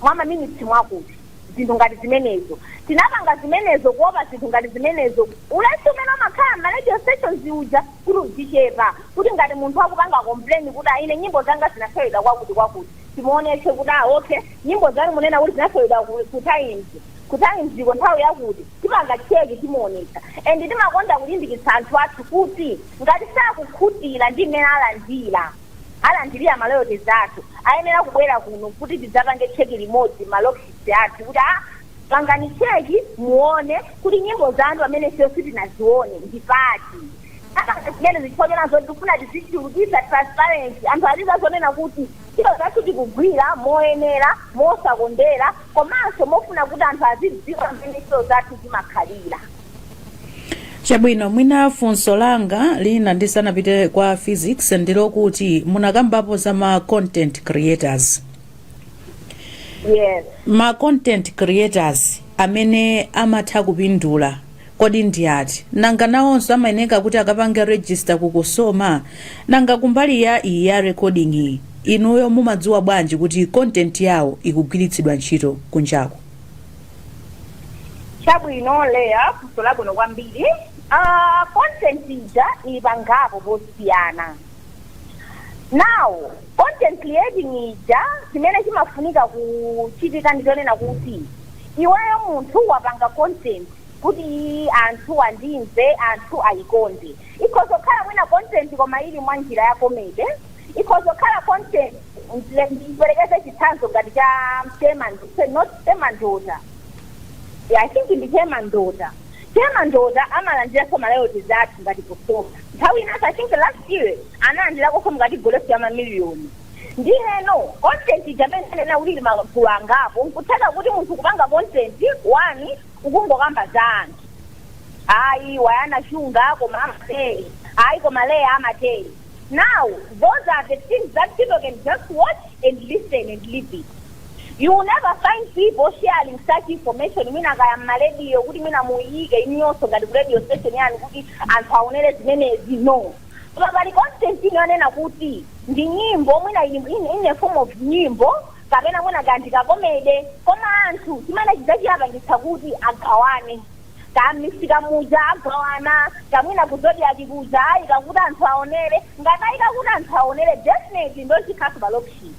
mwama minutes mwakuti zinthu ngati zimenezo tinapanga zimenezo kuopa zinthu ngati zimenezo ulesi umene amakhala ma radio stations uja kuti uzichepa kuti ngati munthu akupanga complain kuti ine nyimbo zanga zinaseweka kwakuti timuonese kuti okay nyimbo zanu munena kuti zinaseweka ku times ziko nthawi yakuti timanga cheki timuonesa and timakonda kulimbikitsa anthu athu kuti ngati sakukhutira ndi mmene alandira maloyalty zathu ayenera kubwera kuno kuti tidzapange cheki limodzi malokisi athu kuti pangani cheki muone kuti nyimbo zanu amene siyo sitinazione ndi pati zimene zichonena zoti tifuna tizichulukitsa transparency anthu atizazonena kuti chilo zathu tikugwira moyenera mosakondera komanso mofuna kuti anthu azidziwa mmene chilo zathu zimakhalira. Chabwino mwina funso langa lina ndisanapite kwa physics ndilokuti munakambapo za ma content creators. Yes. Ma content creators amene amatha kupindula kodi ndi ati nanga nawonso amayeneka kuti akapange register ku Cosoma nanga kumbali ya recording inuyo mumadziwa bwanji kuti content yawo ikugwiritsidwa ntchito kunjako? Chabwino leya funso labwino kwambiri. Content ija ipangapo posiyana. Now, content creating ija chimene chimafunika kuchitika ndionena kuti iweyo munthu wapanga content kuti anthu andimve anthu ayikonde. Ikhozokhala mwina content koma ili mwa njira ya comedy. Ikhozokhala content ndiperekeze chitsanzo ngati cha Temandota. Yeah, I think ndi Temandota. Temandota amalandira malayoti zathu ngati Cosoma. Nthawi inanso I think last year analandira koko ngati golesi ya mamiliyoni. Ndiyeno content ijamene na ulili magulu angapo nkutaka kuti munthu kupanga content wani ukungokamba za anthu. Ayi wayana shunga koma amateli. Ayi koma leya amateli. Now those are the things that people can just watch and listen and live it. You will never find people sharing such information. Mina kaya radio kuti mina muyiga inyoso ngati radio station yani kuti anthu aonere zimene zino. But content inonena kuti ndi nyimbo mwina in a form of nyimbo kapena mwina ganti ka comedy koma anthu chimene chidzachiyapangitsa kuti agawane. Kamisika muja agawana kamwina kuzodi atikuza ayi kakuti anthu aonere ngataika kuti anthu aonere definitely ndo chikhasu balopshi.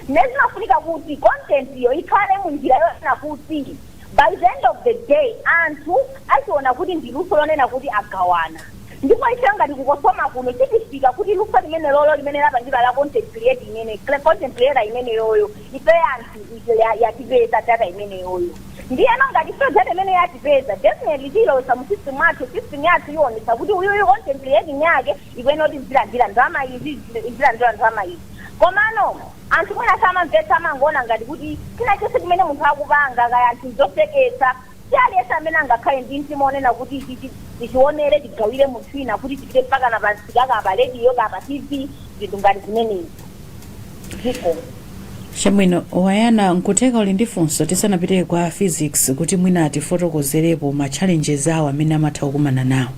Nezimafunika kuti content iyo ikhale munjira yonena kuti by the end of the day anthu achiona kuti ndi luso lonena kuti agawana. Ndipo ife ngati kukosoma kuno titifika kuti luso limene lolo limene lapangidwa la content creator imene content creator imene yoyo ife anthu yatipeza data imene yoyo. Ndiyeno ngati ife data imene yatipeza definitely tilosa mu system yathu yonesa kuti uyu content creating yake ikwenoti zilandira ndalama izi zilandira ndalama izi. Komano anthu mwina samamvetsa amangona ngati kuti kina chose kumene munthu akupanga kaya anthu zoseketsa chiyaliyesa amene angakhale ndi mtima onena kuti tichionere tigawire munthu ina kuti tipite mpaka na pansikaka pa radio kapa TV zinthu ngati zimenezi. Ndipo Chabwino wayana nkuteka uli ndi funso tisanapite kwa physics kuti mwina atifotokozerepo ma challenges awo amene amatha kukumana nawo.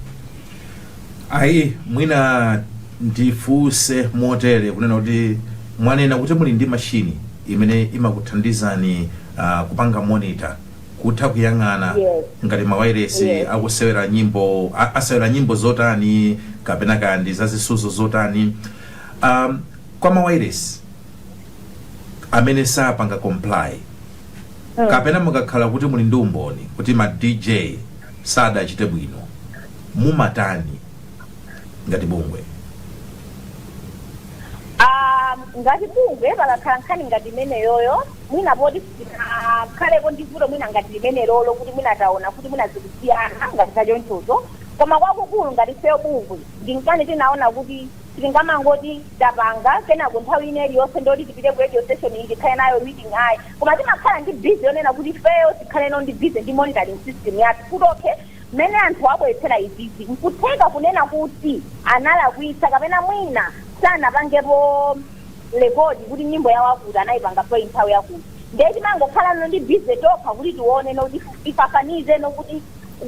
Ayi mwina ndifuse motere kunena kuti mwanena kuti muli ndi machine imene imakuthandizani kupanga monitor kutha kuyang'ana ngati ma wireless akusewera nyimbo asewera nyimbo zotani kapena kandi zazisuzo zotani kwa ma wireless amene sapanga comply kapena mukakhala kuti muli ndi umboni kuti ma DJ sadachite bwino mumatani ngati bungwe? Ngati bungwe palakhala nkhani ngati imene yoyo mwina poti khaleko ndivuto mwina ngati limene lolo kuti mwina taona kuti mwina zikusiyana ngati kachonchozo koma kwakukulu ngati feyo bungwe ndinkani tinaona kuti tingamangoti tapanga kenako nthawi ine iliyonse ndoti tipite ku radio station iyi tikhale nayo meeting ayi koma timakhala ndi busy yonena kuti feyo tikhale no ndi busy ndi monitoring system yathu kuti okay mmene anthu abweretsera izizi nkutheka kunena kuti analakwitsa kapena mwina sanapangepo rekodi kuti nyimbo yawo akuti anayipanga pa nthawi yakuti ndiye timangokhala no ndi busy tokha kuti tione noti ifafanize nokuti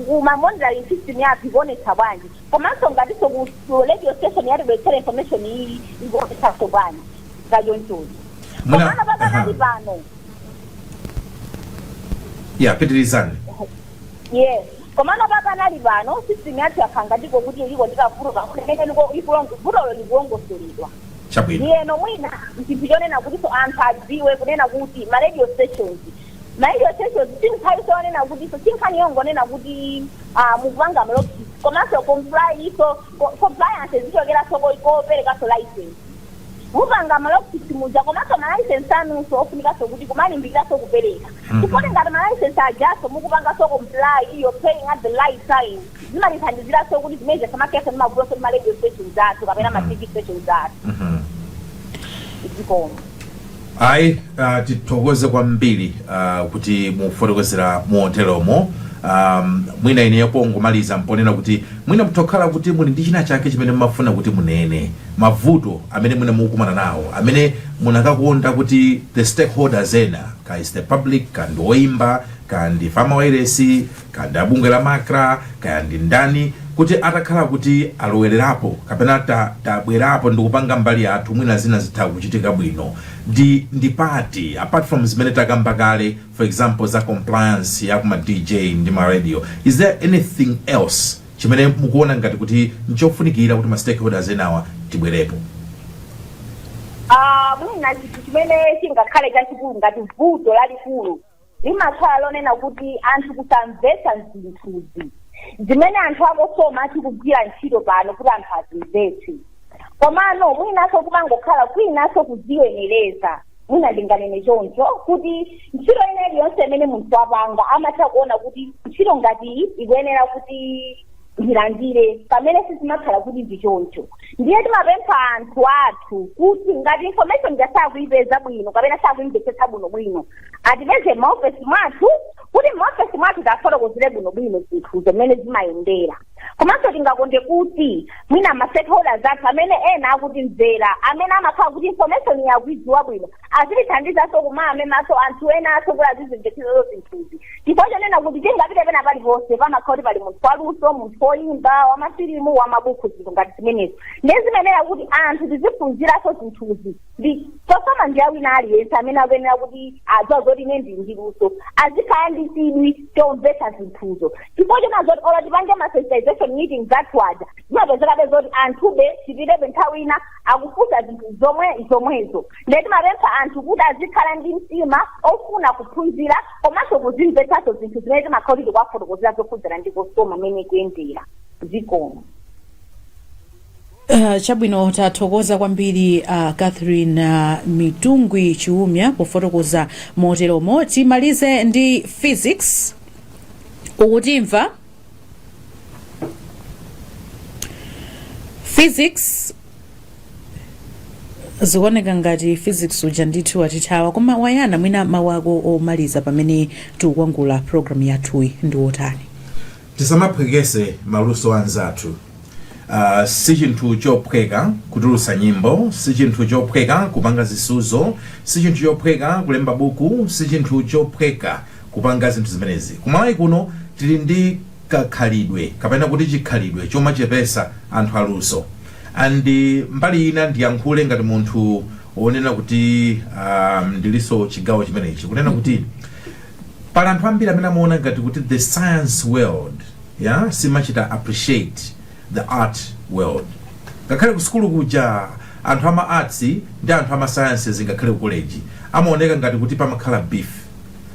kuma monitoring system yathu ikuonetsa bwanji komanso ngatinso ku radio station yatibweretsera information iyi ikuonetsanso bwanji ngachonchozi komano pakanali pano pitirizani yes komano pakanali pano system yathu yakhanga ndiko kuti iliko ndikavuto vutolo likuwongosoledwa ndiyeno mwina ntipitonena kuti so anthu adziwe kunena kuti ma radio stations tinkhaliso onena kuti so tinkhani yongonena kuti mukupanga mlokisi komanso compliance zichokera soko ikoperekaso license mupanga malokisi muja komanso malicense anunso ofunikaso kuti kumalimbikiraso kupereka tipone ngati malicense ajaso mukupangaso comply you're paying at the light time zimalithandiziraso kuti zimene zasamakesa ndimavuloso ndi ma radio stations athu kapena ma TV stations athu zikomo ayi tithokoze kwambiri kuti mufotokozera moteromo mwina ineyopo ngomaliza mponena kuti mwina mutokhala kuti muli ndi china chake chimene mumafuna kuti munene mavuto amene mwina mukumana nawo amene munakakuonda kuti the stakeholders ena is the public kandi Oimba kandi Fama Wairesi kandi abungwe la makra kandi ndani kuti atakhala kuti alowererapo kapena tabwerapo ndikupanga mbali yathu mwina zina zitha kuchitika bwino ndi party apart from zimene takamba kale for example za compliance ya kuma DJ ndi ma radio is there anything else chimene mukuona ngati kuti nchofunikira kuti ma stakeholders enawa tibwerepo mwina chinthu chimene chingakhale chachikulu ngati vuto lalikulu limakhala lonena kuti anthu kusamvetsa zinthuzi zimene anthu akosoma achikugwira ntchito pano kuti anthu azimvetse komano mwinaso kumangokhala kwinaso kudziyenereza mwina ndinganene choncho kuti ntchito ina iliyonse imene munthu apanga amatha kuona kuti ntchito ngati ikuyenera kuti ndilandire pamene sizimakhala kuti ndichoncho ndiye timapempha anthu athu kuti ngati information ngasakuyipeza bwino kapena sakuyimvetsetsa bwino atipeze maofesi mwathu kuti maofesi mwathu tafotokozere bwino zinthu zimene zimayendera komanso tingakonde kuti mwina ma stakeholders athu amene ena akuti mvera amene amakhala kuti information yakuidziwa bwino azitithandizaso kumamemaso anthu ena aso kuti azizimvetsezo zinthuzi chifukwa nena kuti tingapite pena paliponse pamakhala kuti pali munthu waluso munthu woimba wamafilimu wamabuku zinthu ngati zimenezo ndiye zimenera kuti anthu tiziphunziraso zinthuzi Cosoma ndi awina aliyense amene akuyenera kuti adziwa zoti ine ndiluso azikhala ndi chidwi chomvetsa zinthuzo chifukwa chona zoti ola tipange ma sensitization meetings atwaja zimapezekabe zoti anthube tipitepe nthawi ina akufunsa zinthu zomwezo ndiye timapempha anthu kuti azikhala ndi mtima ofuna kuphunzira komanso kuzimvetsaso zinthu zimene timakhala kuti tikwafotokozera zophunzira ndi Cosoma mmene kuyendera zikomo. Chabwino tathokoza kwambiri Catherine Mitungwi Chiumya pofotokoza moteromo. Timalize ndi physics ukutimva physics zikuoneka ngati physics uja ndithu atithawa koma wayana mwina mawu ako omaliza pamene tikukwangula program yathuyi ndi otani tisamaphwekese maluso anzathu si chinthu chophweka kutulutsa nyimbo si chinthu chophweka kupanga zisuzo si chinthu chophweka kulemba buku si chinthu chophweka kupanga zinthu zimenezi kumalawi kuno tili ndi kakhalidwe kapena kuti chikhalidwe chomachepesa anthu aluso andi mbali ina ndiyankhule ngati munthu wonena kuti ndiliso chigawo chimenechi kunena kuti pala anthu ambiri amene amaona ngati kuti the science world simachita appreciate the art world ngakhale ku skulu kuja anthu ama arts ndi anthu ama sciences ngakhale ku college amaoneka ngati kuti pamakhala beef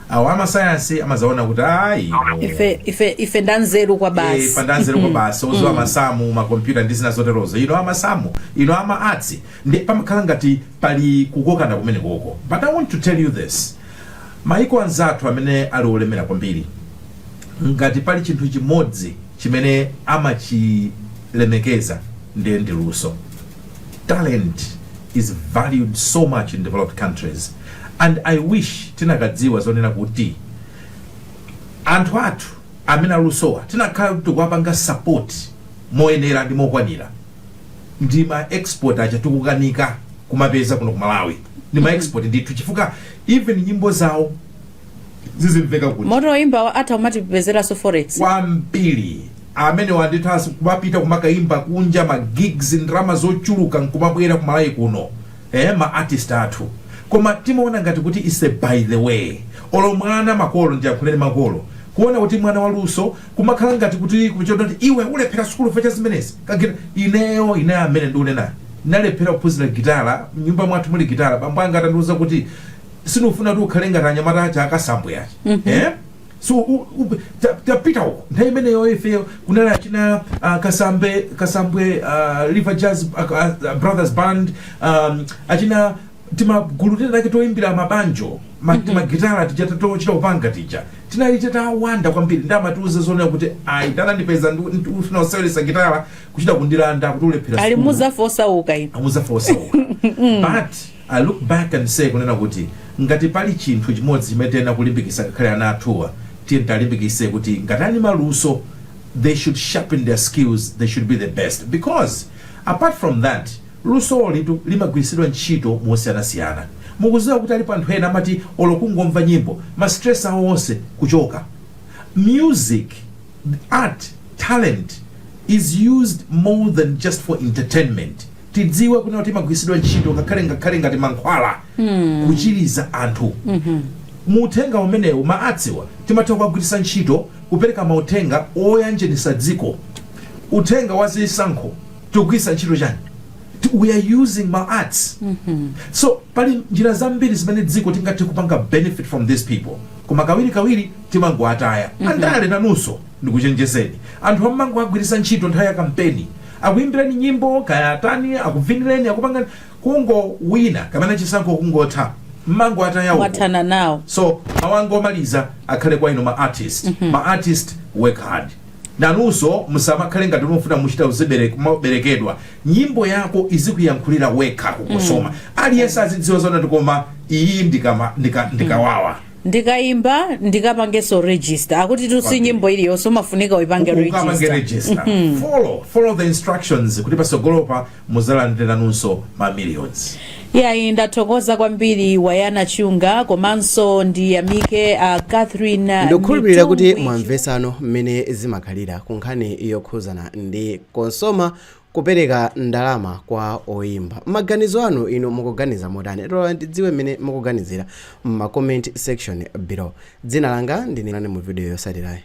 awo ama science amazaona kuti ife ndanzeru kwa basi pandanzeru kwa basi ozo amasamu ma computer ndi zina zoterozo amasamu ama arts ndi pamakhala ngati pali kukokana kumene koko. But I want to tell you this, maiko anzathu amene ali olemera kwambiri ngati pali chinthu chimodzi chimene amachilemekeza ndiye ndi luso. Talent is valued so much in developed countries, and I wish tinakadziwa zonena kuti anthu athu amene alusowa tinakhala tikuwapanga support moyenera ndi mokwanira. Ndi ma export acha tikukanika kumapeza kuno ku Malawi. Ndi ma export ndithu chifukwa even nyimbo zawo zizimveka kuti moto Oimba ata umatipezera so forex kwambiri amene wandithaso kumapita kumakaimba kunja ma gigs ndrama zochuluka nkumabwera ku Malawi kuno ma artist athu. Koma timaona ngati kuti is a by the way. Olo mwana makolo ndi akuleni makolo kuona kuti mwana waluso kumakhala ngati kuti kuchota kuti iwe ulephera sukulu fecha zimenezi kagira ineyo amene ndiunena nalephera kuphunzira gitara nyumba mwathu muli gitara bambo anga atandiuza kuti sinufuna tu ukhale ngati anyamata acha akasambwe acha so tapita huko nthawi imeneyo ife kunali achina kasambwe River Jazz Brothers Band achina timagulu tinake toimbira mabanjo magitara tichita kupanga tija tinali tatawanda kwambiri ndamatiuza zonena kuti tanandipeza ndifuna kusewelesa gitara kuchita kundilanda kuti ulephera ali muzafosa ino but I look back and say kunena kuti ngati pali chinthu chimodzi chimetena kulimbikisa kakhale ana athuwa tiye talimbikise kuti ngatani maluso they should sharpen their skills, they should be the best, because apart from that luso litu limagwirisidwa ntchito mosiyanasiyana. Mukuziwa kuti ali panthu ena amati olokungomva nyimbo ma stress awo onse kuchoka. Music, art, talent is used more than just for entertainment. Tidziwe kuna kuti magwirisidwa ntchito ngakhale ngati mankhwala kuchiriza anthu. Mutenga umenewu maatsiwa timatha kugwiritsa ntchito kupereka mautenga oyanjenisa dziko. Utenga wazisankho tugwiritsa ntchito chani? We are using my arts. So pali njira zambiri zimene dziko tingati kupanga benefit from these people. Koma kawiri timango ataya. Andale nanunso ndikuchenjezeni. Anthu amango agwiritsa ntchito nthawi ya kampeni. Akuimbirani nyimbo kayatani akuvinireni akupanga kungo wina kamene chisankho kungotha. Mango ataya watana nawo. So awango maliza akhale kwa ino ma artist. Ma artist work hard. Nanunso musamakhale ngati mufuna muchita uziberekedwa. Nyimbo yako izikuyankhulira weka kukusoma. Aliyense azidziwa zona tikoma iyi ndikawawa. Ndikaimba ndikapangeso register akuti tusi nyimbo ili yonse mafunika uipange register. Follow the instructions kuti pasogolopa muzalandira nanunso ma millions. Ndathokoza kwambiri Wayana Chunga komanso ndiyamike Catherine. Ndikukhulupirira kuti mwamvesano mmene zimakhalira kunkhani yokhuzana ndi Cosoma kupereka ndalama kwa Oimba. Maganizo anu ino mukuganiza motani? Tola ndidziwe mmene mukuganizira ma comment section below. Dzina langa ndine mu video yosalirayi.